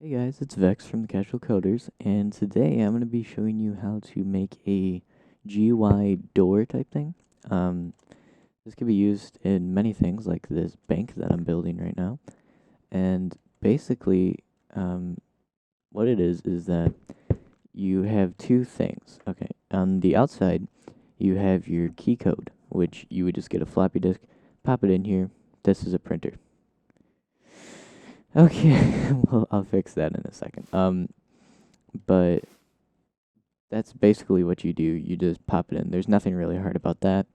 Hey guys, it's Vex from the CasualCoders, and today I'm going to be showing you how to make a GUI door type thing. Um, this can be used in many things, like this bank that I'm building right now. And basically, um, what it is that you have two things. Okay, on the outside, you have your key code, which you would just get a floppy disk, pop it in here. This is a printer. Okay, well, I'll fix that in a second. But that's basically what you do. You just pop it in. There's nothing really hard about that.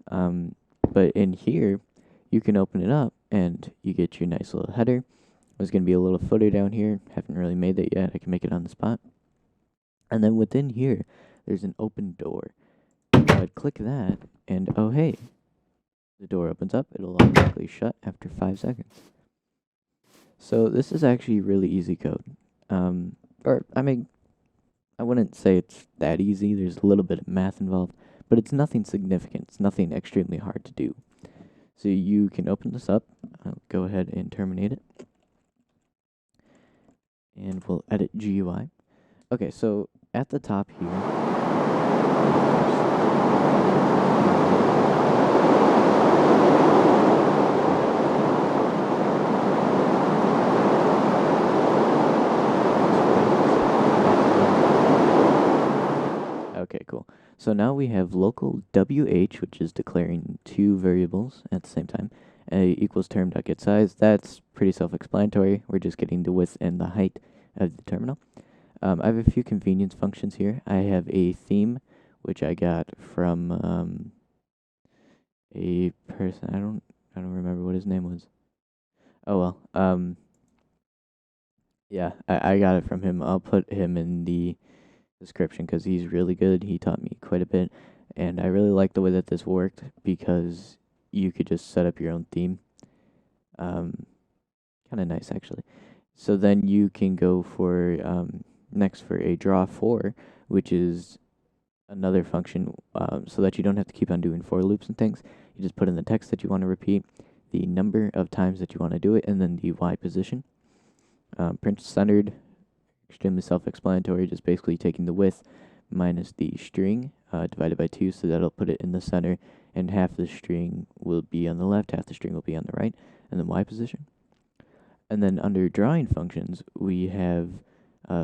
Um, but in here, you can open it up and you get your nice little header. There's going to be a little footer down here. Haven't really made that yet. I can make it on the spot. And then within here, there's an open door. I'd click that, and oh hey, the door opens up. It'll automatically shut after 5 seconds. So this is actually really easy code. Or I mean, I wouldn't say it's that easy. There's a little bit of math involved, but it's nothing significant. It's nothing extremely hard to do. So you can open this up. I'll go ahead and terminate it. And we'll edit GUI. Okay, so at the top here, okay, cool. So now we have local WH, which is declaring two variables at the same time. A equals term.getSize. That's pretty self-explanatory. We're just getting the width and the height of the terminal. I have a few convenience functions here. I have a theme, which I got from a person. I don't remember what his name was. Oh well. Yeah, I got it from him. I'll put him in the description because he's really good. He taught me quite a bit, and I really like the way that this worked because you could just set up your own theme. Um, Kind of nice actually. So then you can go for next for a draw for, which is another function, so that you don't have to keep on doing for loops and things. You just put in the text that you want to repeat, the number of times that you want to do it, and then the Y position. Print centered, extremely self-explanatory, just basically taking the width minus the string divided by 2, so that'll put it in the center, and half the string will be on the left, half the string will be on the right, and then Y position. And then under drawing functions, we have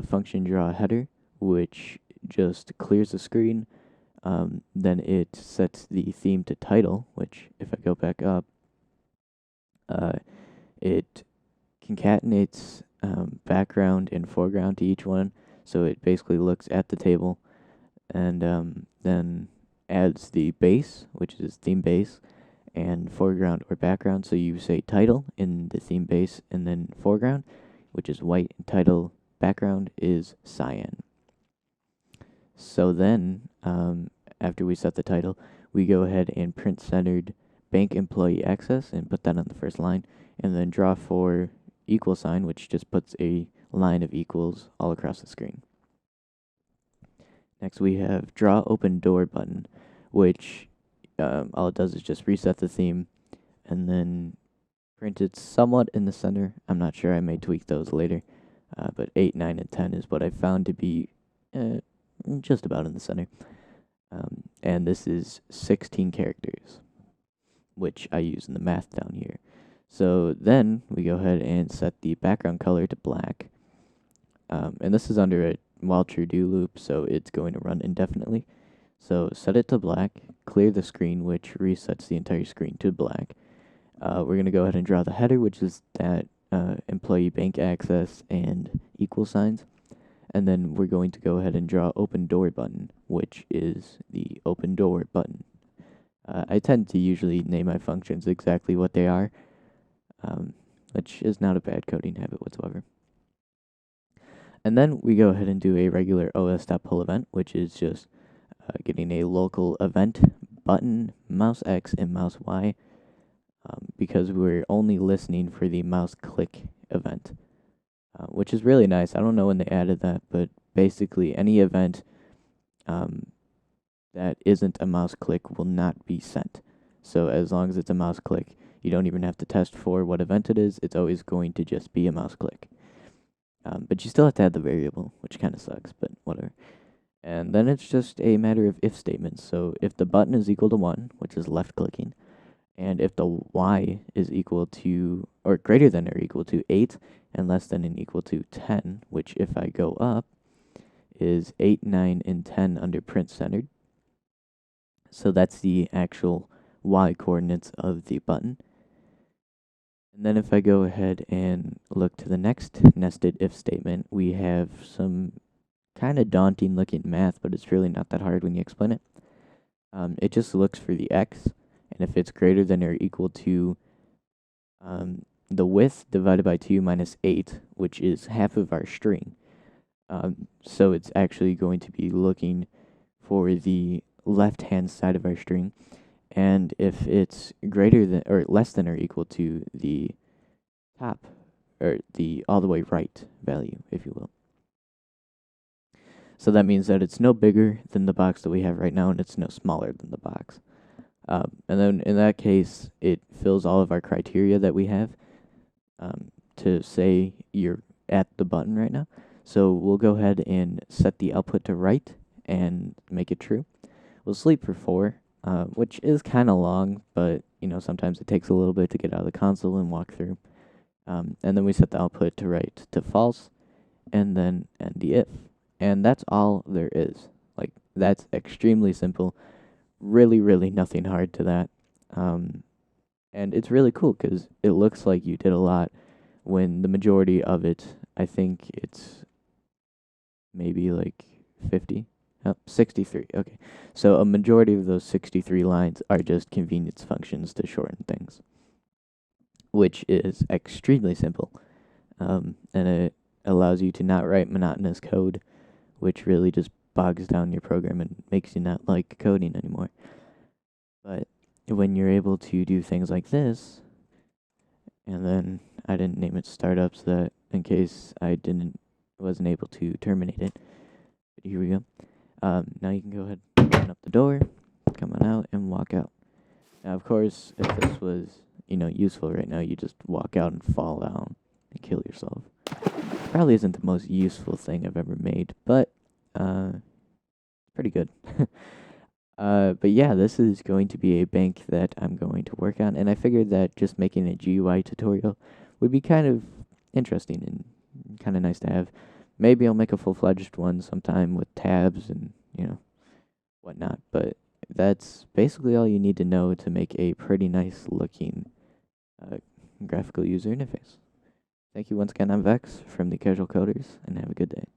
function draw header, which just clears the screen. Then it sets the theme to title, which if I go back up, it concatenates background and foreground to each one. So it basically looks at the table and then adds the base, which is theme base, and foreground or background. So you say title in the theme base and then foreground, which is white, and title background is cyan. So then, after we set the title, we go ahead and print centered bank employee access and put that on the first line, and then draw for equal sign, which just puts a line of equals all across the screen. Next, we have draw open door button, which all it does is just reset the theme and then print it somewhat in the center. I'm not sure. I may tweak those later. But 8, 9, and 10 is what I found to be just about in the center. And this is 16 characters, which I use in the math down here. So then we go ahead and set the background color to black. And this is under a while true do loop, so it's going to run indefinitely. So set it to black, clear the screen, which resets the entire screen to black. We're going to go ahead and draw the header, which is that employee bank access and equal signs. And then we're going to go ahead and draw open door button, which is the open door button. I tend to usually name my functions exactly what they are, which is not a bad coding habit whatsoever. And then we go ahead and do a regular os.pull event, which is just getting a local event button, mouse X and mouse Y, because we're only listening for the mouse click event, which is really nice. I don't know when they added that, but basically any event that isn't a mouse click will not be sent. So as long as it's a mouse click, you don't even have to test for what event it is. It's always going to just be a mouse click. But you still have to add the variable, which kind of sucks, but whatever. And then it's just a matter of if statements. So if the button is equal to 1, which is left clicking, and if the y is equal to, or greater than or equal to 8, and less than and equal to 10, which if I go up, is 8, 9, and 10 under print centered. So that's the actual y coordinates of the button. And then if I go ahead and look to the next nested if statement, we have some kind of daunting looking math, but it's really not that hard when you explain it. It just looks for the x, and if it's greater than or equal to the width divided by 2 minus 8, which is half of our string. So it's actually going to be looking for the left-hand side of our string, and if it's greater than or less than or equal to the top, or the all the way right value, if you will. So that means that it's no bigger than the box that we have right now, and it's no smaller than the box. And then in that case, it fills all of our criteria that we have to say you're at the button right now. So we'll go ahead and set the output to right and make it true. We'll sleep for 4, which is kind of long, but sometimes it takes a little bit to get out of the console and walk through. And then we set the output to right to false, and then end the if. And that's all there is. Like, that's extremely simple. Really, really nothing hard to that. And it's really cool because it looks like you did a lot when the majority of it, I think it's maybe like 50. 63. Okay. So a majority of those 63 lines are just convenience functions to shorten things, which is extremely simple. And it allows you to not write monotonous code, which really just bogs down your program and makes you not like coding anymore. But when you're able to do things like this, and then I didn't name it startup so that in case I wasn't able to terminate it. But here we go. Now you can go ahead and open up the door, come on out, and walk out. Now, of course, if this was, useful right now, you just walk out and fall down and kill yourself. Probably isn't the most useful thing I've ever made, but pretty good. But yeah, this is going to be a bank that I'm going to work on, and I figured that just making a GUI tutorial would be kind of interesting and kind of nice to have. Maybe I'll make a full-fledged one sometime with tabs and, whatnot, but that's basically all you need to know to make a pretty nice looking graphical user interface. Thank you once again. I'm Vex from the CasualCoders, and have a good day.